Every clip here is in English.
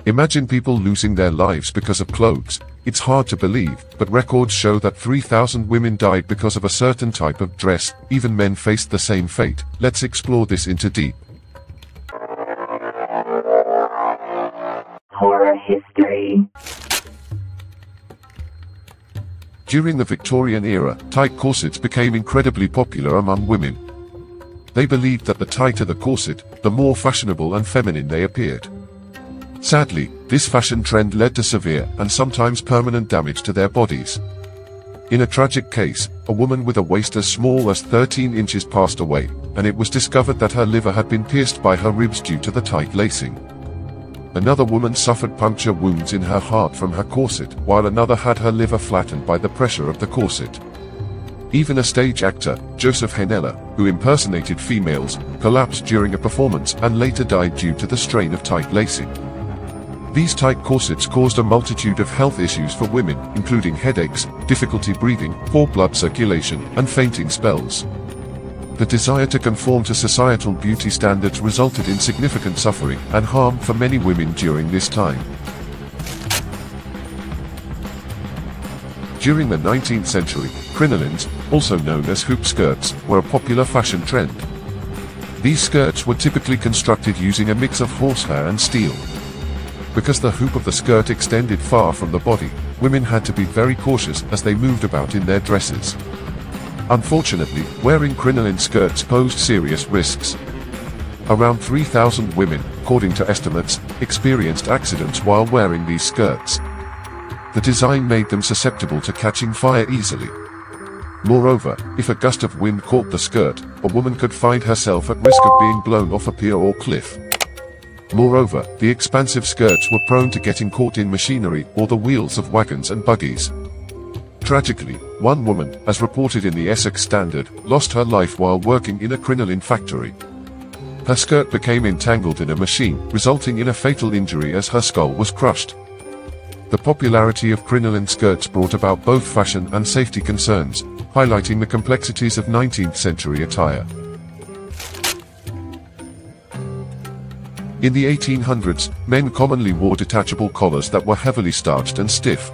Imagine people losing their lives because of clothes. It's hard to believe, but records show that 3,000 women died because of a certain type of dress. Even men faced the same fate. Let's explore this into deep. Horror history. During the Victorian era, tight corsets became incredibly popular among women. They believed that the tighter the corset, the more fashionable and feminine they appeared. Sadly, this fashion trend led to severe and sometimes permanent damage to their bodies. In a tragic case, a woman with a waist as small as 13 inches passed away, and it was discovered that her liver had been pierced by her ribs due to the tight lacing. Another woman suffered puncture wounds in her heart from her corset, while another had her liver flattened by the pressure of the corset. Even a stage actor, Joseph Henella, who impersonated females, collapsed during a performance and later died due to the strain of tight lacing. These tight corsets caused a multitude of health issues for women, including headaches, difficulty breathing, poor blood circulation, and fainting spells. The desire to conform to societal beauty standards resulted in significant suffering and harm for many women during this time. During the 19th century, crinolines, also known as hoop skirts, were a popular fashion trend. These skirts were typically constructed using a mix of horsehair and steel. Because the hoop of the skirt extended far from the body, women had to be very cautious as they moved about in their dresses. Unfortunately, wearing crinoline skirts posed serious risks. Around 3,000 women, according to estimates, experienced accidents while wearing these skirts. The design made them susceptible to catching fire easily. Moreover, if a gust of wind caught the skirt, a woman could find herself at risk of being blown off a pier or cliff. Moreover, the expansive skirts were prone to getting caught in machinery or the wheels of wagons and buggies. Tragically, one woman, as reported in the Essex Standard, lost her life while working in a crinoline factory. Her skirt became entangled in a machine, resulting in a fatal injury as her skull was crushed. The popularity of crinoline skirts brought about both fashion and safety concerns, highlighting the complexities of 19th century attire. In the 1800s, men commonly wore detachable collars that were heavily starched and stiff.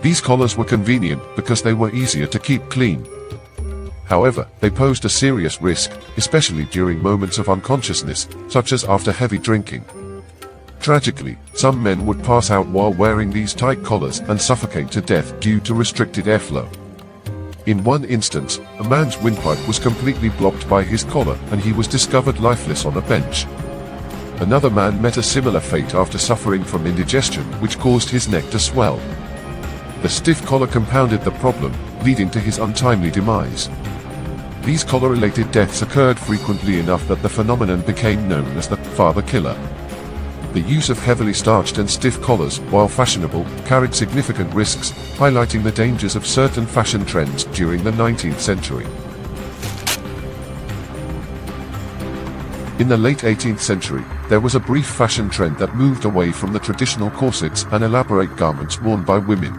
These collars were convenient because they were easier to keep clean. However, they posed a serious risk, especially during moments of unconsciousness, such as after heavy drinking. Tragically, some men would pass out while wearing these tight collars and suffocate to death due to restricted airflow. In one instance, a man's windpipe was completely blocked by his collar and he was discovered lifeless on a bench. Another man met a similar fate after suffering from indigestion, which caused his neck to swell. The stiff collar compounded the problem, leading to his untimely demise. These collar-related deaths occurred frequently enough that the phenomenon became known as the father killer. The use of heavily starched and stiff collars, while fashionable, carried significant risks, highlighting the dangers of certain fashion trends during the 19th century. In the late 18th century, there was a brief fashion trend that moved away from the traditional corsets and elaborate garments worn by women.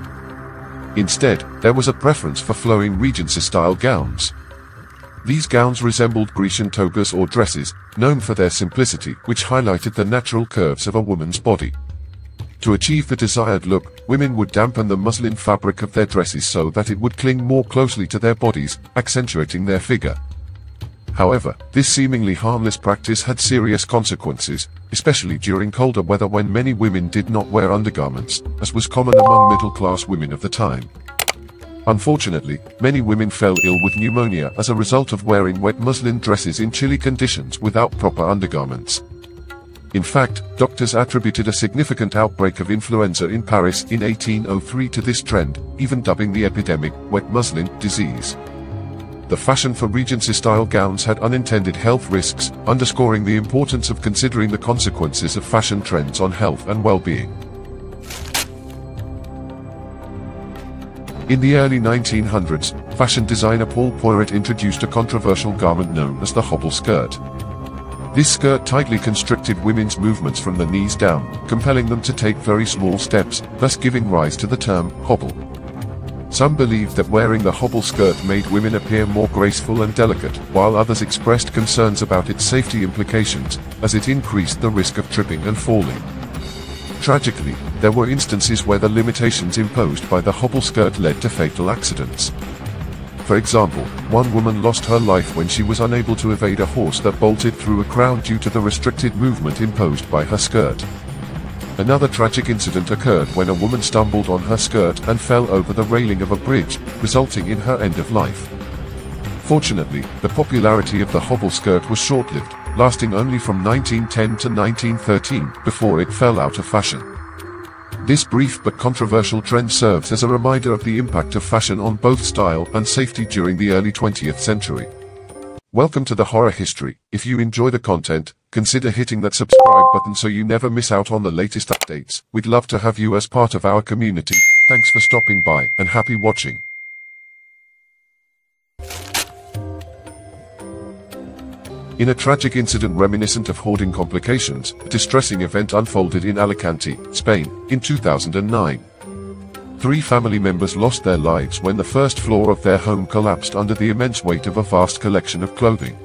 Instead, there was a preference for flowing Regency-style gowns. These gowns resembled Grecian togas or dresses, known for their simplicity, which highlighted the natural curves of a woman's body. To achieve the desired look, women would dampen the muslin fabric of their dresses so that it would cling more closely to their bodies, accentuating their figure. However, this seemingly harmless practice had serious consequences, especially during colder weather when many women did not wear undergarments, as was common among middle-class women of the time. Unfortunately, many women fell ill with pneumonia as a result of wearing wet muslin dresses in chilly conditions without proper undergarments. In fact, doctors attributed a significant outbreak of influenza in Paris in 1803 to this trend, even dubbing the epidemic wet muslin disease. The fashion for Regency-style gowns had unintended health risks, underscoring the importance of considering the consequences of fashion trends on health and well-being. In the early 1900s, fashion designer Paul Poiret introduced a controversial garment known as the Hobble skirt. This skirt tightly constricted women's movements from the knees down, compelling them to take very small steps, thus giving rise to the term hobble. Some believed that wearing the hobble skirt made women appear more graceful and delicate, while others expressed concerns about its safety implications, as it increased the risk of tripping and falling. Tragically, there were instances where the limitations imposed by the Hobble skirt led to fatal accidents. For example, one woman lost her life when she was unable to evade a horse that bolted through a crowd due to the restricted movement imposed by her skirt. Another tragic incident occurred when a woman stumbled on her skirt and fell over the railing of a bridge, resulting in her end of life. Fortunately, the popularity of the Hobble skirt was short-lived, lasting only from 1910 to 1913 before it fell out of fashion. This brief but controversial trend serves as a reminder of the impact of fashion on both style and safety during the early 20th century. Welcome to the Horror History. If you enjoy the content, consider hitting that subscribe button so you never miss out on the latest updates. We'd love to have you as part of our community. Thanks for stopping by and happy watching. In a tragic incident reminiscent of hoarding complications, a distressing event unfolded in Alicante, Spain, in 2009. 3 family members lost their lives when the first floor of their home collapsed under the immense weight of a vast collection of clothing.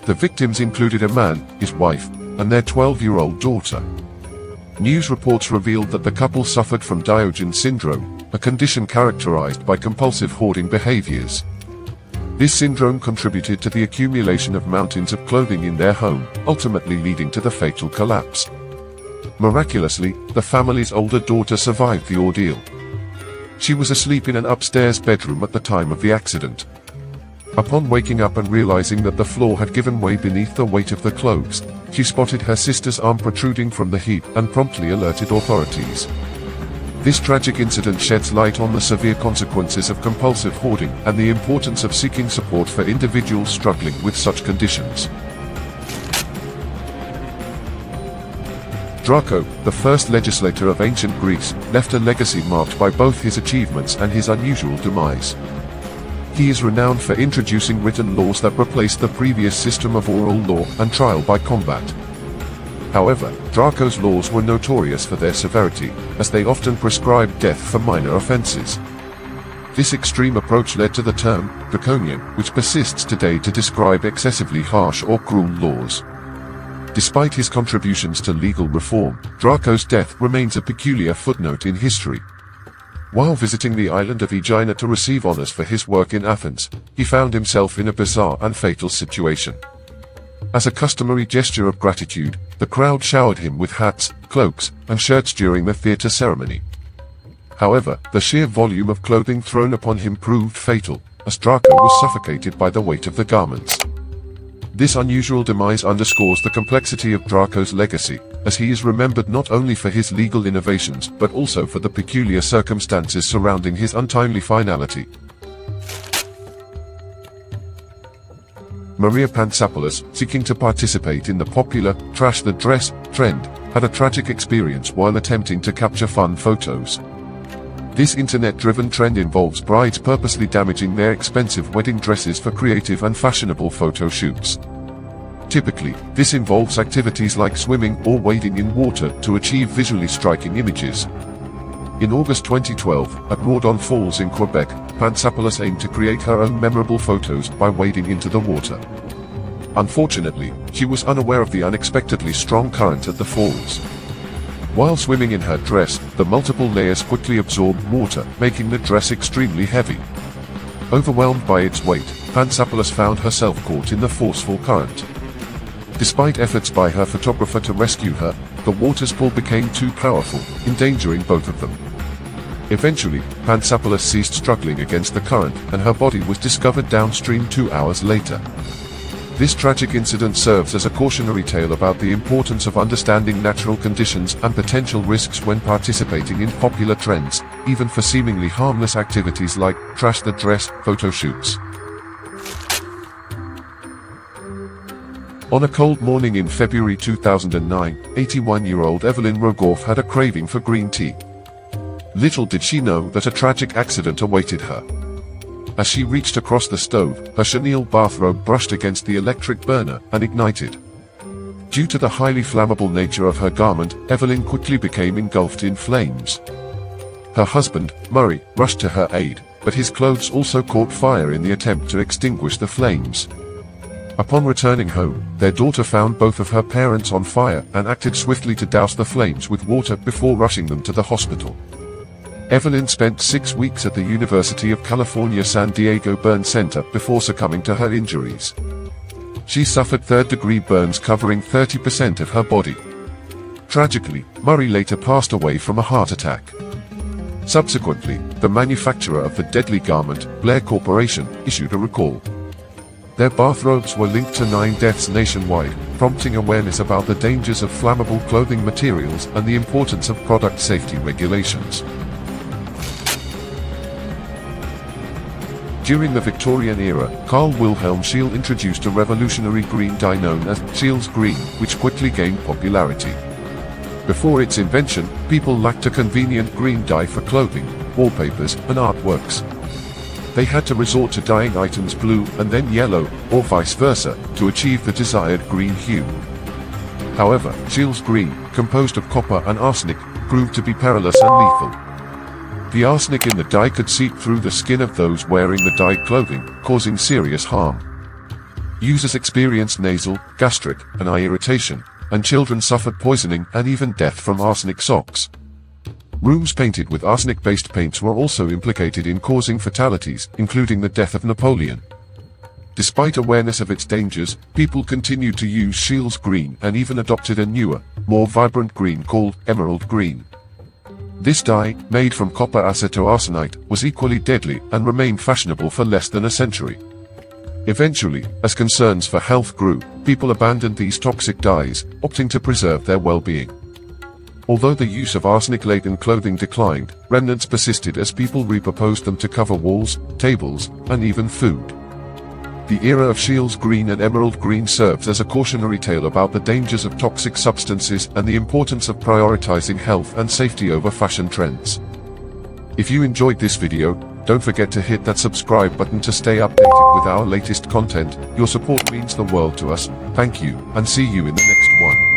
The victims included a man, his wife, and their 12-year-old daughter. News reports revealed that the couple suffered from Diogenes syndrome, a condition characterized by compulsive hoarding behaviors. This syndrome contributed to the accumulation of mountains of clothing in their home, ultimately leading to the fatal collapse. Miraculously, the family's older daughter survived the ordeal. She was asleep in an upstairs bedroom at the time of the accident. Upon waking up and realizing that the floor had given way beneath the weight of the clothes, she spotted her sister's arm protruding from the heap and promptly alerted authorities. This tragic incident sheds light on the severe consequences of compulsive hoarding and the importance of seeking support for individuals struggling with such conditions. Draco, the first legislator of ancient Greece, left a legacy marked by both his achievements and his unusual demise. He is renowned for introducing written laws that replaced the previous system of oral law and trial by combat. However, Draco's laws were notorious for their severity, as they often prescribed death for minor offenses. This extreme approach led to the term draconian, which persists today to describe excessively harsh or cruel laws. Despite his contributions to legal reform, Draco's death remains a peculiar footnote in history. While visiting the island of Aegina to receive honors for his work in Athens, he found himself in a bizarre and fatal situation. As a customary gesture of gratitude, the crowd showered him with hats, cloaks, and shirts during the theater ceremony. However, the sheer volume of clothing thrown upon him proved fatal, as Draco was suffocated by the weight of the garments. This unusual demise underscores the complexity of Draco's legacy, as he is remembered not only for his legal innovations but also for the peculiar circumstances surrounding his untimely finality. Maria Pantzapolous, seeking to participate in the popular "trash the dress" trend, had a tragic experience while attempting to capture fun photos. This internet-driven trend involves brides purposely damaging their expensive wedding dresses for creative and fashionable photo shoots. Typically, this involves activities like swimming or wading in water to achieve visually striking images. In August 2012, at Rawdon Falls in Quebec, Pantzapolous aimed to create her own memorable photos by wading into the water. Unfortunately, she was unaware of the unexpectedly strong current at the falls. While swimming in her dress, the multiple layers quickly absorbed water, making the dress extremely heavy. Overwhelmed by its weight, Pantzapolous found herself caught in the forceful current. Despite efforts by her photographer to rescue her, the water's pull became too powerful, endangering both of them. Eventually, Pantzapolous ceased struggling against the current, and her body was discovered downstream 2 hours later. This tragic incident serves as a cautionary tale about the importance of understanding natural conditions and potential risks when participating in popular trends, even for seemingly harmless activities like trash the dress photo shoots. On a cold morning in February 2009, 81-year-old Evelyn Rogoff had a craving for green tea. Little did she know that a tragic accident awaited her. As she reached across the stove, her chenille bathrobe brushed against the electric burner and ignited. Due to the highly flammable nature of her garment, Evelyn quickly became engulfed in flames. Her husband, Murray, rushed to her aid, but his clothes also caught fire in the attempt to extinguish the flames. Upon returning home, their daughter found both of her parents on fire and acted swiftly to douse the flames with water before rushing them to the hospital. Evelyn spent 6 weeks at the University of California San Diego Burn Center before succumbing to her injuries. She suffered third-degree burns covering 30% of her body. Tragically, Murray later passed away from a heart attack. Subsequently, the manufacturer of the deadly garment, Blair Corporation, issued a recall. Their bathrobes were linked to 9 deaths nationwide, prompting awareness about the dangers of flammable clothing materials and the importance of product safety regulations. During the Victorian era, Carl Wilhelm Scheele introduced a revolutionary green dye known as Scheele's green, which quickly gained popularity. Before its invention, people lacked a convenient green dye for clothing, wallpapers, and artworks. They had to resort to dyeing items blue and then yellow, or vice versa, to achieve the desired green hue. However, Scheele's green, composed of copper and arsenic, proved to be perilous and lethal. The arsenic in the dye could seep through the skin of those wearing the dyed clothing, causing serious harm. Users experienced nasal, gastric, and eye irritation, and children suffered poisoning and even death from arsenic socks. Rooms painted with arsenic-based paints were also implicated in causing fatalities, including the death of Napoleon. Despite awareness of its dangers, people continued to use Scheele's green and even adopted a newer, more vibrant green called emerald green. This dye, made from copper acetoarsenite, was equally deadly and remained fashionable for less than a century. Eventually, as concerns for health grew, people abandoned these toxic dyes, opting to preserve their well-being. Although the use of arsenic-laden clothing declined, remnants persisted as people repurposed them to cover walls, tables, and even food. The era of Scheele's green and emerald green serves as a cautionary tale about the dangers of toxic substances and the importance of prioritizing health and safety over fashion trends. If you enjoyed this video, don't forget to hit that subscribe button to stay updated with our latest content. Your support means the world to us. Thank you, and see you in the next one.